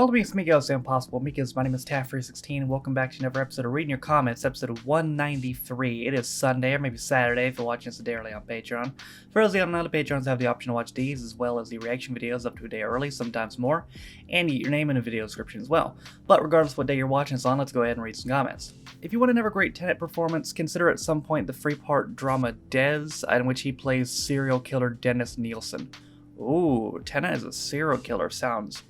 All of me is Miguel Say Impossible. Miguel's my name is Taff316 and welcome back to another episode of Reading Your Comments, episode 193. It is Sunday or maybe Saturday if you're watching this daily on Patreon. For those of you who don't know, the Patrons have the option to watch these as well as the reaction videos up to a day early, sometimes more, and you get your name in a video description as well. But regardless of what day you're watching this on, let's go ahead and read some comments. If you want another great Tenet performance, consider at some point the three-part drama Des, in which he plays serial killer Dennis Nielsen. Ooh, Tenet as a serial killer sounds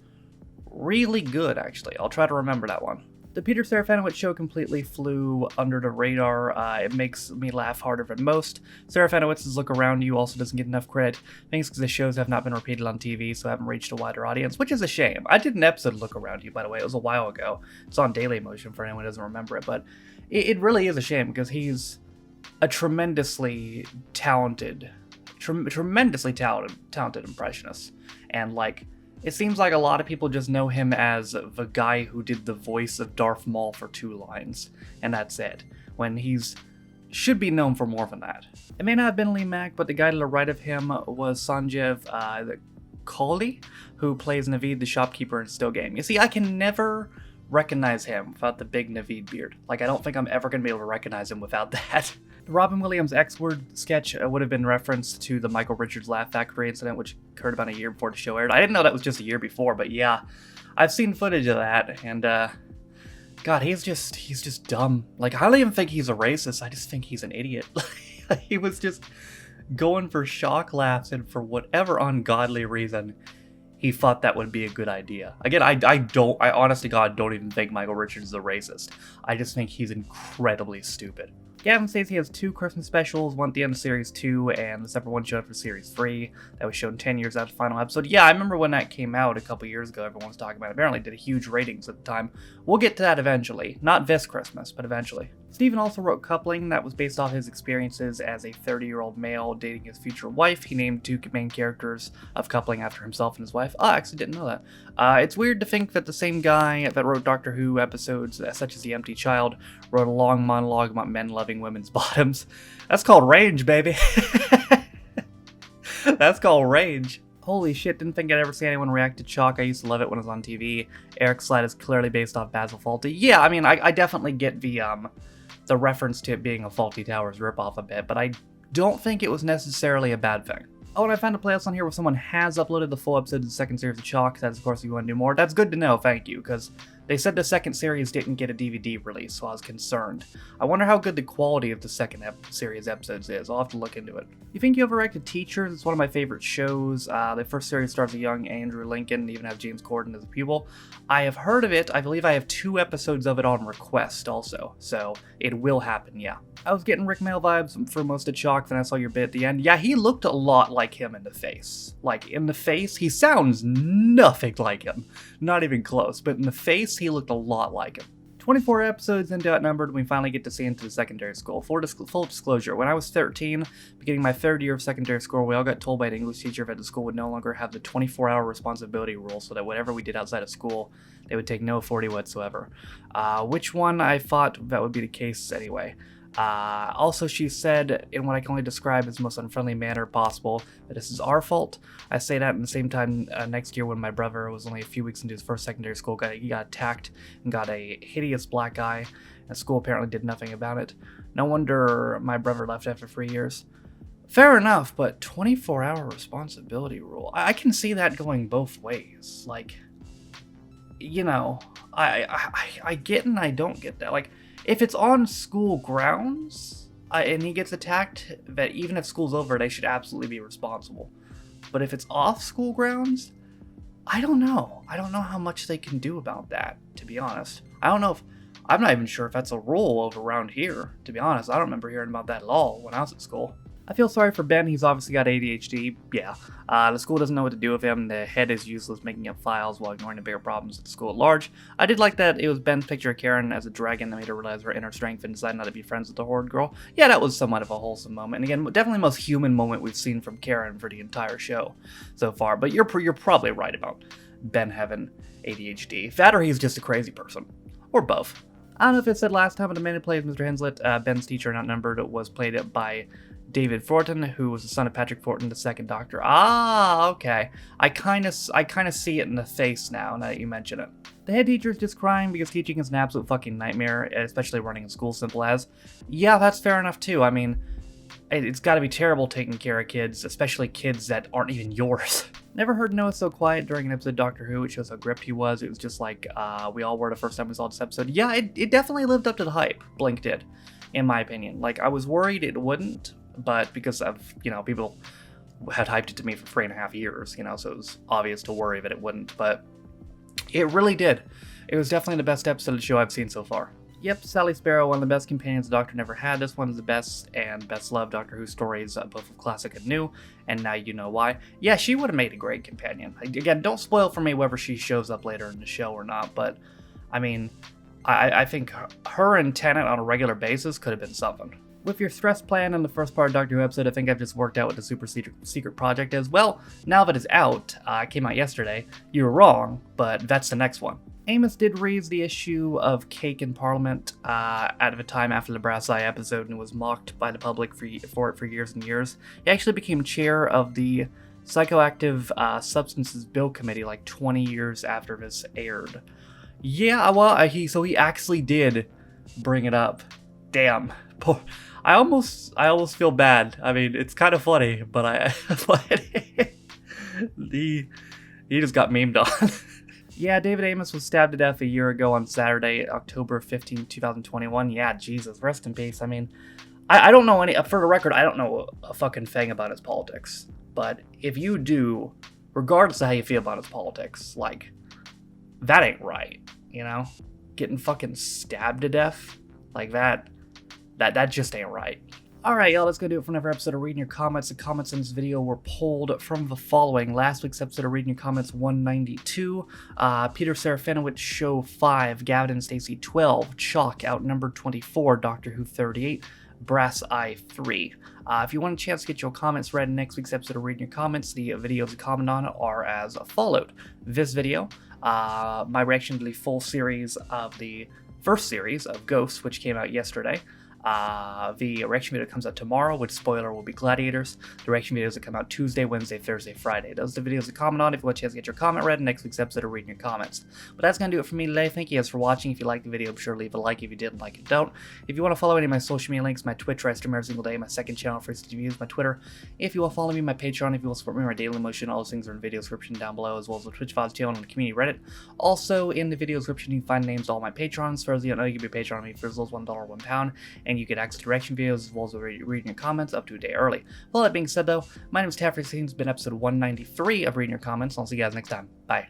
really good, actually. I'll try to remember that one. The Peter Serafinowicz show completely flew under the radar. It makes me laugh harder than most. Serafinowicz's Look Around You also doesn't get enough credit. Thanks because the shows have not been repeated on TV, so haven't reached a wider audience, which is a shame. I did an episode of Look Around You, by the way. It was a while ago. It's on Dailymotion for anyone who doesn't remember it, but it really is a shame because he's a tremendously talented impressionist. And, like, it seems like a lot of people just know him as the guy who did the voice of Darth Maul for 2 lines, and that's it, when he's should be known for more than that. It may not have been Lee Mack, but the guy to the right of him was Sanjeev Kohli, who plays Naveed the shopkeeper in Still Game. You see, I can never recognize him without the big Naveed beard. Like, I don't think I'm ever going to be able to recognize him without that. The Robin Williams X-Word sketch would have been referenced to the Michael Richards Laugh Factory incident, which occurred about a year before the show aired. I didn't know that was just a year before, but yeah, I've seen footage of that, and God, he's just dumb. Like, I don't even think he's a racist, I just think he's an idiot. He was just going for shock laughs, and for whatever ungodly reason, he thought that would be a good idea. Again, I honest to God don't even think Michael Richards is a racist. I just think he's incredibly stupid. Gavin Stacey has 2 Christmas specials, one at the end of Series 2 and the separate one showed up for Series 3 that was shown 10 years after the final episode. Yeah, I remember when that came out a couple years ago, everyone was talking about it. Apparently did huge ratings at the time. We'll get to that eventually. Not this Christmas, but eventually. Steven also wrote Coupling, that was based off his experiences as a 30-year-old male dating his future wife. He named 2 main characters of Coupling after himself and his wife. Oh, I actually didn't know that. It's weird to think that the same guy that wrote Doctor Who episodes, such as The Empty Child, wrote a long monologue about men loving women's bottoms. That's called range, baby. That's called range. Holy shit, didn't think I'd ever see anyone react to Chalk. I used to love it when it was on TV. Eric Slide is clearly based off Basil Fawlty. Yeah, I mean, I definitely get the reference to it being a Fawlty Towers ripoff a bit, but I don't think it was necessarily a bad thing. Oh, and I found a playlist on here where someone has uploaded the full episode of the second series of Chalk. That's, of course, if you want to do more. That's good to know, thank you, because they said the second series didn't get a DVD release, so I was concerned. I wonder how good the quality of the second series episodes is. I'll have to look into it. You think you overreacted Teachers? It's one of my favorite shows. The first series stars a young Andrew Lincoln, and even have James Corden as a pupil. I have heard of it. I believe I have 2 episodes of it on request also, so it will happen, yeah. I was getting Rick Mail vibes for most of Chalk, then I saw your bit at the end. Yeah, he looked a lot like him in the face. Like, in the face, he sounds nothing like him. Not even close, but in the face, he looked a lot like him. 24 episodes into Outnumbered, we finally get to see into the secondary school. Full disclosure, when I was 13, beginning my 3rd year of secondary school, we all got told by an English teacher that the school would no longer have the 24-hour responsibility rule, so that whatever we did outside of school, they would take no authority whatsoever. Which one I thought that would be the case anyway. Also, she said, in what I can only describe as the most unfriendly manner possible, that this is our fault. I say that in the same time next year when my brother was only a few weeks into his first secondary school, he got attacked and got a hideous black eye, and school apparently did nothing about it. No wonder my brother left after 3 years. Fair enough, but 24-hour responsibility rule, I can see that going both ways. Like, you know, I get and I don't get that. Like, if it's on school grounds and he gets attacked, that even if school's over, they should absolutely be responsible. But if it's off school grounds, I don't know. I don't know how much they can do about that, to be honest. I'm not even sure if that's a rule over around here, to be honest. I don't remember hearing about that at all when I was at school. I feel sorry for Ben, he's obviously got ADHD, yeah. The school doesn't know what to do with him, the head is useless making up files while ignoring the bigger problems at the school at large. I did like that it was Ben's picture of Karen as a dragon that made her realize her inner strength and decide not to be friends with the Horde girl. Yeah, that was somewhat of a wholesome moment, and again, definitely the most human moment we've seen from Karen for the entire show so far, but you're probably right about Ben having ADHD. That or he's just a crazy person. Or both. I don't know if it said last time, but the man who plays Mr. Henslett, Ben's teacher in Outnumbered, was played by David Fortin, who was the son of Patrick Fortin, the second Doctor. Ah, okay. I kind of see it in the face now that you mention it. The head teacher is just crying because teaching is an absolute fucking nightmare, especially running a school simple as. Yeah, that's fair enough too. I mean, it's got to be terrible taking care of kids, especially kids that aren't even yours. Never heard Noah so quiet during an episode of Doctor Who. It shows how gripped he was. It was just like we all were the first time we saw this episode. Yeah, it definitely lived up to the hype. Blink did, in my opinion. Like, I was worried it wouldn't, but because of, people had hyped it to me for 3.5 years, so it was obvious to worry that it wouldn't, but it really did. It was definitely the best episode of the show I've seen so far. Yep, Sally Sparrow, one of the best companions the Doctor never had. This one is the best and best loved Doctor Who stories, both of classic and new, and now you know why. Yeah, she would have made a great companion. Again, don't spoil for me whether she shows up later in the show or not, but, I mean, I think her and Tennant on a regular basis could have been something. With your stress plan in the first part of Doctor Who episode, I think I've just worked out what the super secret project is. Well, now that it's out, it came out yesterday, you were wrong, but that's the next one. Amos did raise the issue of cake in Parliament at the time after the Brass Eye episode and was mocked by the public for it for years and years. He actually became chair of the Psychoactive Substances Bill Committee like 20 years after this aired. Yeah, well, he actually did bring it up. Damn. Poor. I almost feel bad. I mean, it's kind of funny, but he just got memed on. Yeah, David Amos was stabbed to death a year ago on Saturday, October 15, 2021. Yeah, Jesus, rest in peace. I mean, I don't know for the record, I don't know a fucking thing about his politics. But if you do, regardless of how you feel about his politics, like, that ain't right, Getting fucking stabbed to death like that just ain't right. Alright, y'all, let's go do it for another episode of Reading Your Comments. The comments in this video were pulled from the following. Last week's episode of Reading Your Comments 192, Peter Serafinowicz Show 5, Gavin and Stacey 12, Chalk outnumbered 24, Doctor Who 38, Brass Eye 3. If you want a chance to get your comments read in next week's episode of Reading Your Comments, the videos to comment on are as followed. This video, my reaction to the full series of the first series of Ghosts, which came out yesterday. The reaction video comes out tomorrow, which, spoiler, will be Gladiators. The reaction videos that come out Tuesday, Wednesday, Thursday, Friday. Those are the videos to comment on if you want a chance to get your comment read in next week's episode of Reading Your Comments. But that's going to do it for me today. Thank you guys for watching. If you liked the video, be sure to leave a like. If you didn't like it, don't. If you want to follow any of my social media links, my Twitch, where I stream every single day, my second channel for reviews, my Twitter. If you will follow me, my Patreon. If you will support me, my Daily Motion, all those things are in the video description down below, as well as the Twitch VODs channel and the community Reddit. Also, in the video description, you can find names to all my patrons. For those of you who don't know, you can be a patron on me for as little as $1 or £1, and you get access to reaction videos as well as reading your comments up to a day early. With all that being said, though, my name is Taffy. This has been episode 193 of Reading Your Comments. I'll see you guys next time. Bye.